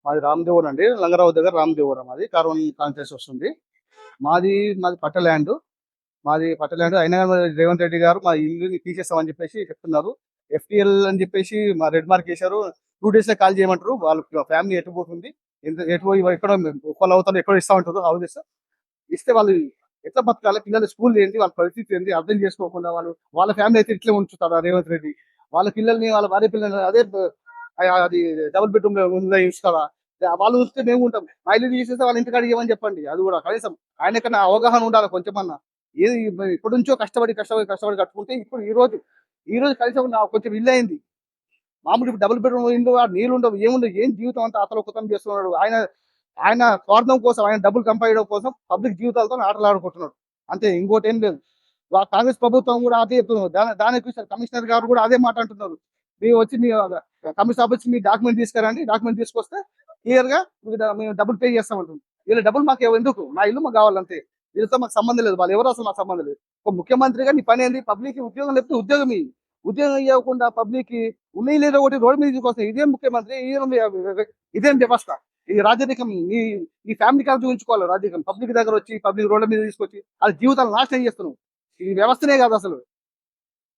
మాది రామదేవరం అండి. లంగరావు దగ్గర రామదేవరం. మాది కార్వన్ కాన్ఫరెన్స్ వస్తుంది. మాది మాది పట్ట ల్యాండ్. అయినా గాని రేవంత్ రెడ్డి గారు మా ఇల్లుని తీసేస్తామని చెప్పేసి చెప్తున్నారు. ఎఫ్టీఎల్ అని చెప్పేసి మా రెడ్ మార్క్ చేశారు. 2 days లో కాల్ చేయమంటారు. వాళ్ళ ఫ్యామిలీ ఎటు పోతుంది, ఎటు పోయి ఎక్కడో ఒక్కళ్ళు అవుతారు, ఎక్కడో ఇస్తా ఉంటారు హౌసెస్. ఇస్తే వాళ్ళు ఎట్లా బతకాలి, పిల్లల స్కూల్ ఏంటి, వాళ్ళ పరిస్థితి ఏంటి అర్థం చేసుకోకుండా వాళ్ళ ఫ్యామిలీ అయితే ఇట్లే ఉంచుతారు రేవంత్ రెడ్డి. వాళ్ళ పిల్లల్ని, వాళ్ళ భార్య పిల్లల్ని అదే అది డబుల్ బెడ్రూమ్ ఉందా ఇస్తారా? వాళ్ళు చూస్తే మేము ఉంటాం. మా ఇల్లు తీసేస్తే వాళ్ళ ఇంటికి అడిగేమని చెప్పండి. అది కూడా కనీసం ఆయనకన్నా అవగాహన ఉండాలి కొంచెమన్నా. ఏది ఇప్పటి నుంచో కష్టపడి కట్టుకుంటే ఇప్పుడు ఈ రోజు కనీసం కొంచెం ఇల్లు అయింది. మామూలు ఇప్పుడు డబుల్ బెడ్రూమ్ ఇల్లు నీళ్ళు ఉండవు, ఏముండవు. ఏం జీవితం అంతా అతలకుతం చేస్తున్నాడు ఆయన. ఆయన స్వార్థం కోసం, ఆయన డబ్బులు సంపాదించడం కోసం పబ్లిక్ జీవితాలతో ఆటలాడుకుంటున్నాడు అంతే, ఇంకోటి ఏం లేదు. కాంగ్రెస్ ప్రభుత్వం కూడా అదే చెప్తున్నారు. దానికి కమిషనర్ గారు కూడా అదే మాట అంటున్నారు. మీరు వచ్చి మీ కమిషనర్ ఆఫీస్ మీ డాక్యుమెంట్ తీసుకురండి, డాక్యుమెంట్ తీసుకొస్తే క్లియర్ గా మేము డబ్బులు పే చేస్తామంటుంది. వీళ్ళ డబ్బులు మాకు ఎందుకు, మా ఇల్లు మాకు కావాలంతే. వీళ్ళతో మాకు సంబంధం లేదు, వాళ్ళు ఎవరు అసలు మాకు సంబంధం లేదు. ఒక ముఖ్యమంత్రిగా నీ పని ఏంది? పబ్లిక్ ఉద్యోగం లేకపోతే ఉద్యోగం ఇవ్వకుండా పబ్లిక్ ఉన్నాయి లేదా ఒకటి రోడ్డు మీద తీసుకొస్తాయి. ఇదేం ముఖ్యమంత్రి, ఇదేం వ్యవస్థ? ఈ రాజరికం ఈ ఫ్యామిలీ కాదు చూపించుకోవాలి. రాజరికం పబ్లిక్ దగ్గర వచ్చి పబ్లిక్ రోడ్ల మీద తీసుకొచ్చి అది జీవితాలు నాశనం చేస్తున్నాం. ఈ వ్యవస్థనే కాదు అసలు.